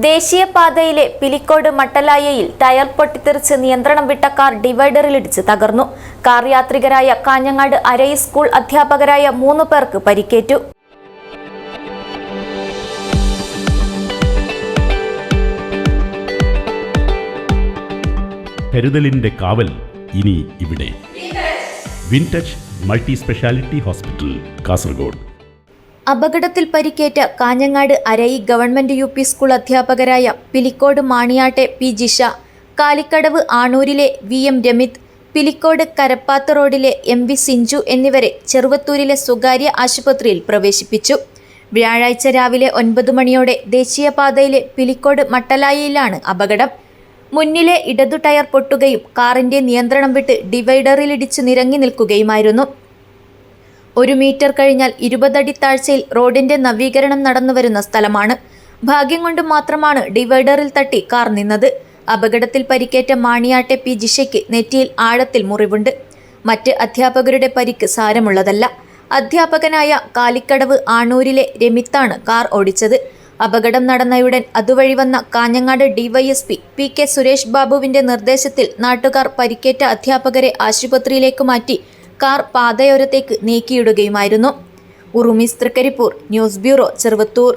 ദേശീയപാതയിലെ പിലിക്കോട് മട്ടലായയിൽ ടയർ പൊട്ടിത്തെറിച്ച് നിയന്ത്രണം വിട്ട കാർ ഡിവൈഡറിലിടിച്ച് തകർന്നു. കാർ യാത്രികരായ കാഞ്ഞങ്ങാട് അരൈ സ്കൂൾ അധ്യാപകരായ 3 പേർക്ക് പരിക്കേറ്റു. കരുതലിന്റെ കാവൽ ഇനി ഇവിടെ. വിൻടച്ച് മൾട്ടി സ്പെഷ്യാലിറ്റി ഹോസ്പിറ്റൽ, കാസർഗോഡ്. അപകടത്തിൽ പരിക്കേറ്റ കാഞ്ഞങ്ങാട് അരൈ ഗവൺമെന്റ് UP സ്കൂൾ അധ്യാപകരായ പിലിക്കോട് മാണിയാട്ടെ P ജിഷ, കാലിക്കടവ് ആണൂരിലെ VM രമിത്, പിലിക്കോട് കരപ്പാത്ത് റോഡിലെ MV സിഞ്ചു എന്നിവരെ ചെറുവത്തൂരിലെ സ്വകാര്യ ആശുപത്രിയിൽ പ്രവേശിപ്പിച്ചു. വ്യാഴാഴ്ച രാവിലെ 9 മണിയോടെ ദേശീയപാതയിലെ പിലിക്കോട് മട്ടലായയിലാണ് അപകടം. മുന്നിലെ ഇടതു ടയർ പൊട്ടുകയും കാറിന്റെ നിയന്ത്രണം വിട്ട് ഡിവൈഡറിലിടിച്ച് നിരങ്ങി നിൽക്കുകയുമായിരുന്നു. 1 മീറ്റർ കഴിഞ്ഞാൽ 20 അടി താഴ്ചയിൽ റോഡിന്റെ നവീകരണം നടന്നുവരുന്ന സ്ഥലമാണ്. ഭാഗ്യം കൊണ്ട് മാത്രമാണ് ഡിവൈഡറിൽ തട്ടി കാർ നിന്നത്. അപകടത്തിൽ പരിക്കേറ്റ മാണിയാട്ടെ P ജിഷയ്ക്ക് നെറ്റിയിൽ ആഴത്തിൽ മുറിവുണ്ട്. മറ്റ് അധ്യാപകരുടെ പരിക്ക് സാരമുള്ളതല്ല. അധ്യാപകനായ കാലിക്കടവ് ആണൂരിലെ രമിത്താണ് കാർ ഓടിച്ചത്. അപകടം നടന്നയുടൻ അതുവഴി വന്ന കാഞ്ഞങ്ങാട് DYSP PK സുരേഷ് ബാബുവിന്റെ നിർദ്ദേശത്തിൽ നാട്ടുകാർ പരിക്കേറ്റ അധ്യാപകരെ ആശുപത്രിയിലേക്ക് മാറ്റി കാർ പാതയോരത്തേക്ക് നീക്കിയിടുകയുമായിരുന്നു. ഉറുമീസ് തൃക്കരിപ്പൂർ, ന്യൂസ് ബ്യൂറോ, ചെറുവത്തൂർ.